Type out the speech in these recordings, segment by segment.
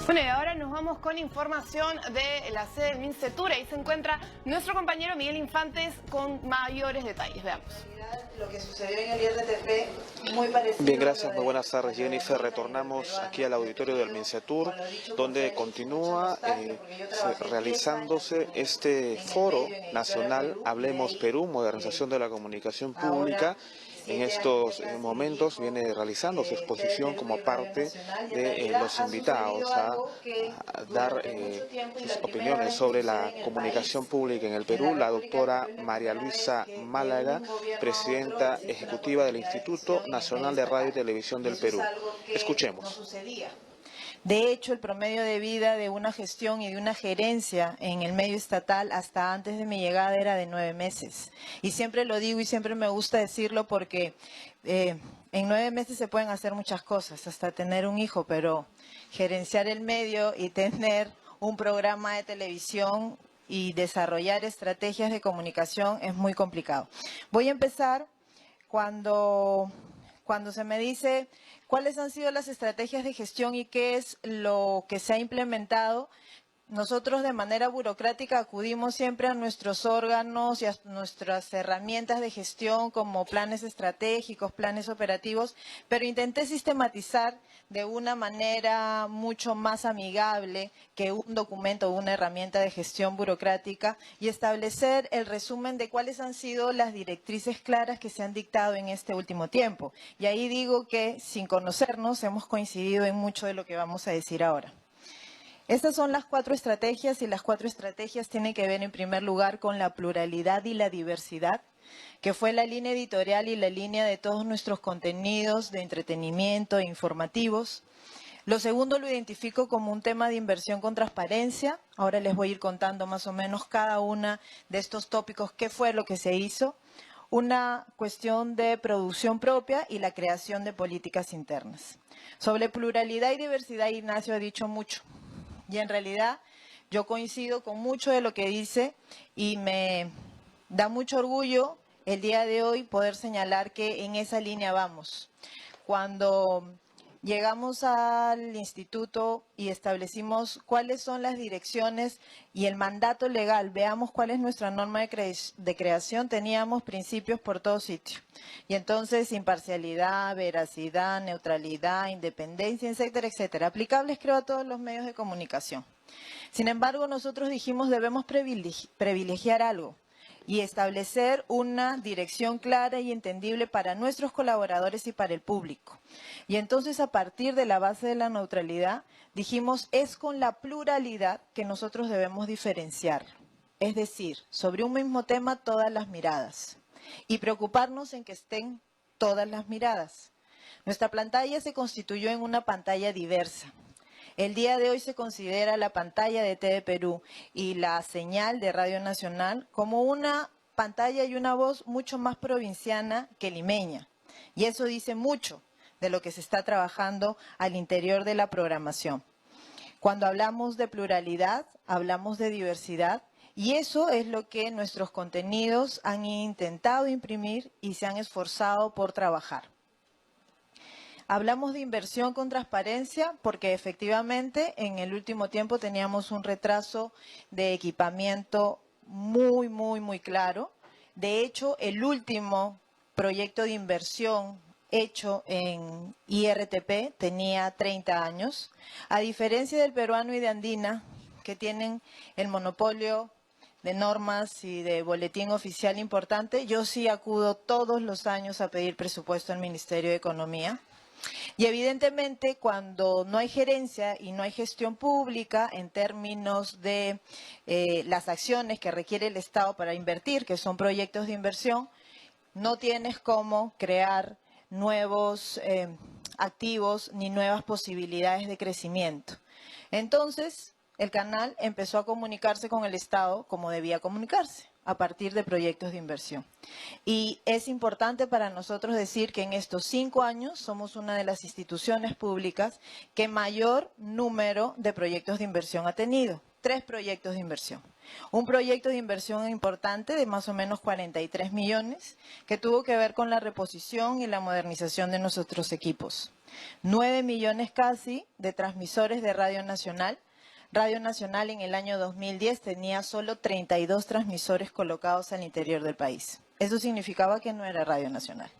Bueno, y ahora nos vamos con información de la sede del MINCETUR. Ahí se encuentra nuestro compañero Miguel Infantes con mayores detalles. Veamos. Lo que sucedió en el IRTP, muy parecido. Bien, gracias, muy buenas tardes, Jennifer. Retornamos aquí al auditorio del MINCETUR, donde continúa realizándose este foro nacional Hablemos Perú, modernización de la comunicación pública. En estos momentos viene realizando su exposición como parte de los invitados a dar sus opiniones sobre la comunicación pública en el Perú, la doctora María Luisa Málaga, presidenta ejecutiva del Instituto Nacional de Radio y Televisión del Perú. Escuchemos. De hecho, el promedio de vida de una gestión y de una gerencia en el medio estatal hasta antes de mi llegada era de 9 meses. Y siempre lo digo y siempre me gusta decirlo porque en 9 meses se pueden hacer muchas cosas, hasta tener un hijo, pero gerenciar el medio y tener un programa de televisión y desarrollar estrategias de comunicación es muy complicado. Voy a empezar cuando se me dice cuáles han sido las estrategias de gestión y qué es lo que se ha implementado. Nosotros de manera burocrática acudimos siempre a nuestros órganos y a nuestras herramientas de gestión como planes estratégicos, planes operativos, pero intenté sistematizar de una manera mucho más amigable que un documento o una herramienta de gestión burocrática y establecer el resumen de cuáles han sido las directrices claras que se han dictado en este último tiempo. Y ahí digo que sin conocernos hemos coincidido en mucho de lo que vamos a decir ahora. Estas son las 4 estrategias y las 4 estrategias tienen que ver en primer lugar con la pluralidad y la diversidad, que fue la línea editorial y la línea de todos nuestros contenidos de entretenimiento e informativos. Lo segundo lo identifico como un tema de inversión con transparencia. Ahora les voy a ir contando más o menos cada una de estos tópicos, qué fue lo que se hizo. Una cuestión de producción propia y la creación de políticas internas. Sobre pluralidad y diversidad, Ignacio ha dicho mucho. Y en realidad yo coincido con mucho de lo que dice y me da mucho orgullo el día de hoy poder señalar que en esa línea vamos. Cuando llegamos al instituto y establecimos cuáles son las direcciones y el mandato legal, veamos cuál es nuestra norma de creación, teníamos principios por todo sitio. Y entonces imparcialidad, veracidad, neutralidad, independencia, etcétera, etcétera. Aplicables creo a todos los medios de comunicación. Sin embargo, nosotros dijimos debemos privilegiar algo y establecer una dirección clara y entendible para nuestros colaboradores y para el público. Y entonces, a partir de la base de la neutralidad, dijimos, es con la pluralidad que nosotros debemos diferenciar. Es decir, sobre un mismo tema, todas las miradas. Y preocuparnos en que estén todas las miradas. Nuestra pantalla se constituyó en una pantalla diversa. El día de hoy se considera la pantalla de TV Perú y la señal de Radio Nacional como una pantalla y una voz mucho más provinciana que limeña. Y eso dice mucho de lo que se está trabajando al interior de la programación. Cuando hablamos de pluralidad, hablamos de diversidad y eso es lo que nuestros contenidos han intentado imprimir y se han esforzado por trabajar. Hablamos de inversión con transparencia porque efectivamente en el último tiempo teníamos un retraso de equipamiento muy claro. De hecho, el último proyecto de inversión hecho en IRTP tenía 30 años. A diferencia del peruano y de Andina, que tienen el monopolio de normas y de boletín oficial importante, yo sí acudo todos los años a pedir presupuesto al Ministerio de Economía. Y evidentemente cuando no hay gerencia y no hay gestión pública en términos de las acciones que requiere el Estado para invertir, que son proyectos de inversión, no tienes cómo crear nuevos activos ni nuevas posibilidades de crecimiento. Entonces, el canal empezó a comunicarse con el Estado como debía comunicarse, a partir de proyectos de inversión. Y es importante para nosotros decir que en estos 5 años somos una de las instituciones públicas que mayor número de proyectos de inversión ha tenido. 3 proyectos de inversión. Un proyecto de inversión importante de más o menos 43 millones que tuvo que ver con la reposición y la modernización de nuestros equipos. 9 millones casi de transmisores de Radio Nacional. Radio Nacional en el año 2010 tenía solo 32 transmisores colocados al interior del país. Eso significaba que no era Radio Nacional.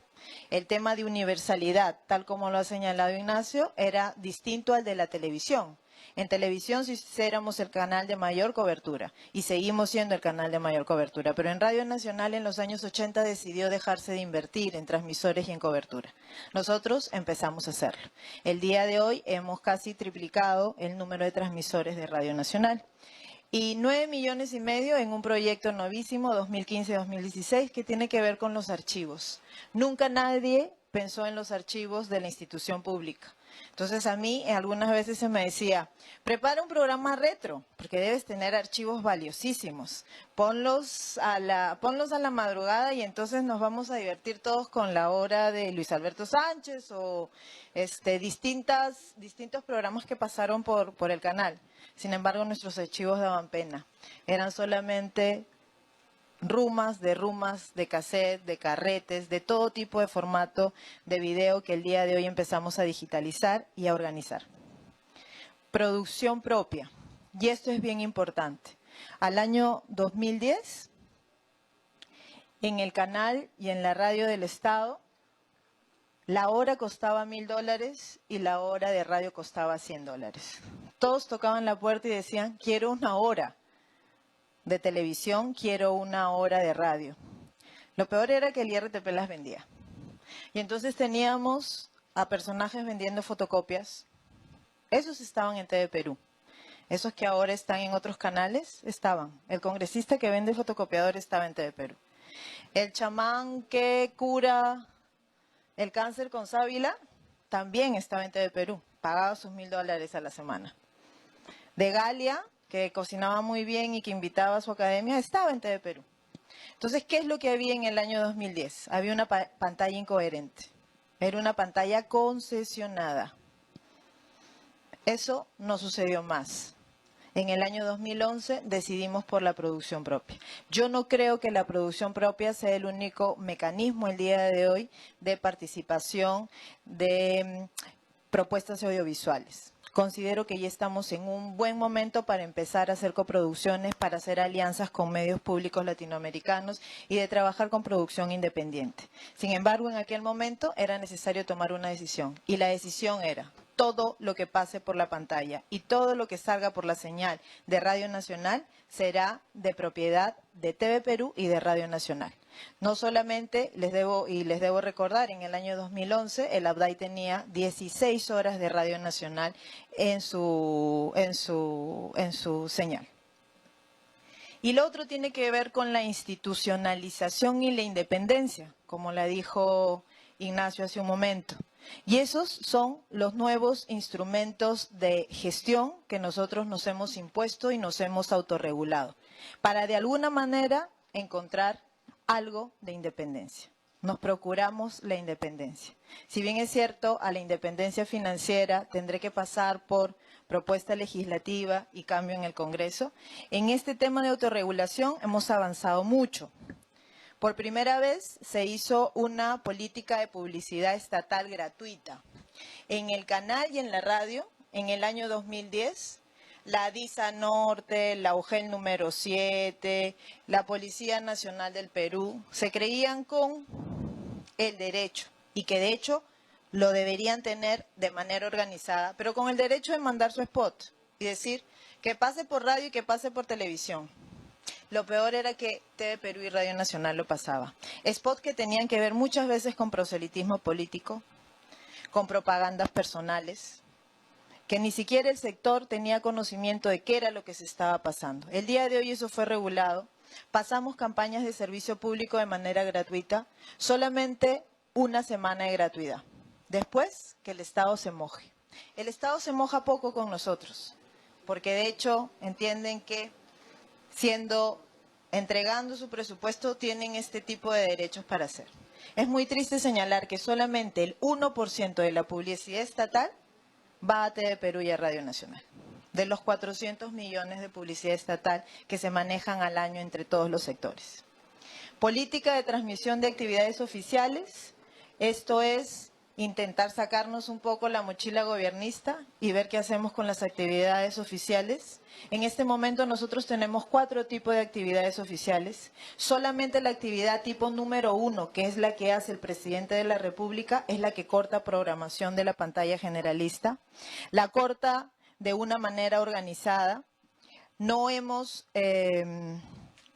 El tema de universalidad, tal como lo ha señalado Ignacio, era distinto al de la televisión. En televisión sí éramos el canal de mayor cobertura y seguimos siendo el canal de mayor cobertura, pero en Radio Nacional en los años 80 decidió dejarse de invertir en transmisores y en cobertura. Nosotros empezamos a hacerlo. El día de hoy hemos casi triplicado el número de transmisores de Radio Nacional. Y 9,5 millones en un proyecto novísimo 2015-2016 que tiene que ver con los archivos. Nunca nadie pensó en los archivos de la institución pública. Entonces a mí algunas veces se me decía, prepara un programa retro, porque debes tener archivos valiosísimos. Ponlos a la madrugada y entonces nos vamos a divertir todos con la hora de Luis Alberto Sánchez o distintos programas que pasaron por el canal. Sin embargo, nuestros archivos daban pena. Eran solamente rumas, de cassette, de carretes, de todo tipo de formato de video que el día de hoy empezamos a digitalizar y a organizar. Producción propia. Y esto es bien importante. Al año 2010, en el canal y en la radio del Estado, la hora costaba $1,000 y la hora de radio costaba $100. Todos tocaban la puerta y decían, quiero una hora de televisión, quiero una hora de radio. Lo peor era que el IRTP las vendía. Y entonces teníamos a personajes vendiendo fotocopias. Esos estaban en TV Perú. Esos que ahora están en otros canales, estaban. El congresista que vende fotocopiador estaba en TV Perú. El chamán que cura el cáncer con sábila también estaba en TV Perú. Pagaba sus $1,000 a la semana. De Galia, que cocinaba muy bien y que invitaba a su academia, estaba en TV Perú. Entonces, ¿qué es lo que había en el año 2010? Había una pantalla incoherente. Era una pantalla concesionada. Eso no sucedió más. En el año 2011 decidimos por la producción propia. Yo no creo que la producción propia sea el único mecanismo el día de hoy de participación de propuestas audiovisuales. Considero que ya estamos en un buen momento para empezar a hacer coproducciones, para hacer alianzas con medios públicos latinoamericanos y de trabajar con producción independiente. Sin embargo, en aquel momento era necesario tomar una decisión y la decisión era todo lo que pase por la pantalla y todo lo que salga por la señal de Radio Nacional será de propiedad de TV Perú y de Radio Nacional. No solamente les debo recordar, en el año 2011 el ABDAI tenía 16 horas de Radio Nacional en su señal. Y lo otro tiene que ver con la institucionalización y la independencia, como la dijo Ignacio hace un momento. Y esos son los nuevos instrumentos de gestión que nosotros nos hemos impuesto y nos hemos autorregulado, para de alguna manera encontrar algo de independencia. Nos procuramos la independencia. Si bien es cierto, a la independencia financiera tendré que pasar por propuesta legislativa y cambio en el Congreso, en este tema de autorregulación hemos avanzado mucho. Por primera vez se hizo una política de publicidad estatal gratuita. En el canal y en la radio, en el año 2010, la DISA Norte, la UGEL número 7, la Policía Nacional del Perú, se creían con el derecho y que de hecho lo deberían tener de manera organizada, pero con el derecho de mandar su spot y decir que pase por radio y que pase por televisión. Lo peor era que TV Perú y Radio Nacional lo pasaba. Spots que tenían que ver muchas veces con proselitismo político, con propagandas personales, que ni siquiera el sector tenía conocimiento de qué era lo que se estaba pasando. El día de hoy eso fue regulado. Pasamos campañas de servicio público de manera gratuita, solamente una semana de gratuidad. Después, que el Estado se moje. El Estado se moja poco con nosotros, porque de hecho entienden que entregando su presupuesto, tienen este tipo de derechos para hacer. Es muy triste señalar que solamente el 1% de la publicidad estatal va a TV Perú y a Radio Nacional, de los 400 millones de publicidad estatal que se manejan al año entre todos los sectores. Política de transmisión de actividades oficiales, esto es intentar sacarnos un poco la mochila gobiernista y ver qué hacemos con las actividades oficiales. En este momento nosotros tenemos 4 tipos de actividades oficiales. Solamente la actividad tipo número 1, que es la que hace el presidente de la República, es la que corta programación de la pantalla generalista. La corta de una manera organizada. No hemos...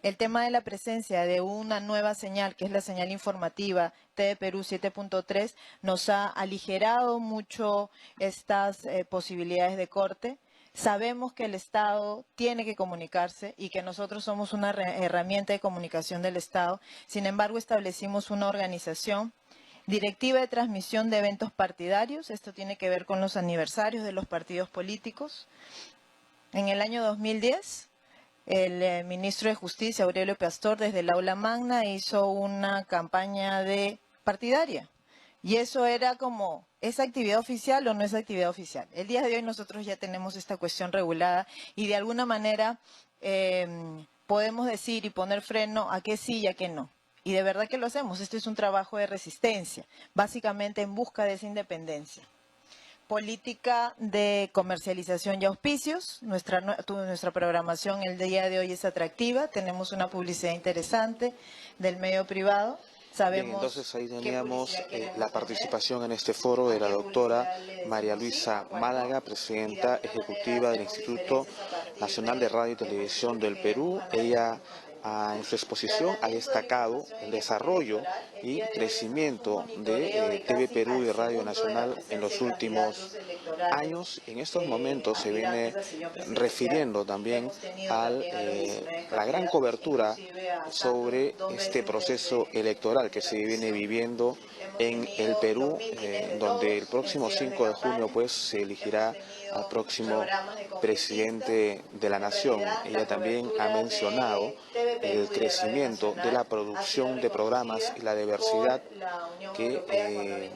el tema de la presencia de una nueva señal, que es la señal informativa TV Perú 7.3, nos ha aligerado mucho estas posibilidades de corte. Sabemos que el Estado tiene que comunicarse y que nosotros somos una herramienta de comunicación del Estado. Sin embargo, establecimos una organización, directiva de transmisión de eventos partidarios. Esto tiene que ver con los aniversarios de los partidos políticos. En el año 2010... el ministro de Justicia, Aurelio Pastor, desde el aula magna hizo una campaña partidaria. Y eso era como, ¿es actividad oficial o no es actividad oficial? El día de hoy nosotros ya tenemos esta cuestión regulada y de alguna manera podemos decir y poner freno a qué sí y a qué no. Y de verdad que lo hacemos. Este es un trabajo de resistencia, básicamente en busca de esa independencia. Política de comercialización y auspicios. Nuestra programación el día de hoy es atractiva. Tenemos una publicidad interesante del medio privado. Sabemos. Bien, entonces ahí teníamos la participación en este foro de la doctora María Luisa Málaga, presidenta ejecutiva del Instituto Nacional de Radio y Televisión del Perú. Ella en su exposición ha destacado el desarrollo y crecimiento de TV Perú y Radio Nacional en los últimos años. En estos momentos se viene refiriendo también a la gran cobertura sobre este proceso electoral que se viene viviendo en el Perú, donde el próximo 5 de junio pues se elegirá al próximo presidente de la nación. Ella también ha mencionado el crecimiento de la producción de programas y la diversidad que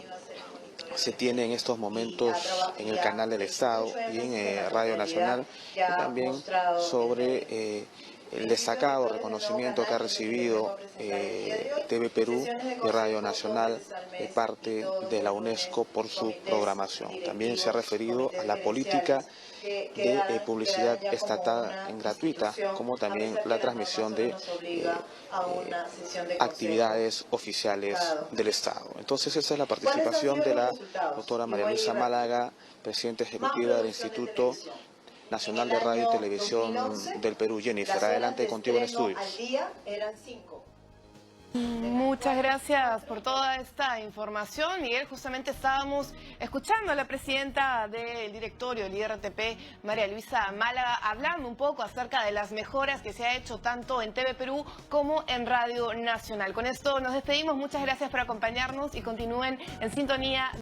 se tiene en estos momentos en el canal del Estado y en Radio Nacional, y también sobre el destacado reconocimiento que ha recibido TV Perú y Radio Nacional de parte de la UNESCO por su programación. También se ha referido a la política de publicidad estatal gratuita, como también la transmisión de actividades oficiales del Estado. Entonces esa es la participación de la doctora María Luisa Málaga, presidenta ejecutiva del Instituto Nacional de Radio y Televisión del Perú. Jennifer, adelante contigo en estudios. Muchas gracias por toda esta información, Miguel. Justamente estábamos escuchando a la presidenta del directorio del IRTP, María Luisa Málaga, hablando un poco acerca de las mejoras que se ha hecho tanto en TV Perú como en Radio Nacional. Con esto nos despedimos. Muchas gracias por acompañarnos y continúen en sintonía.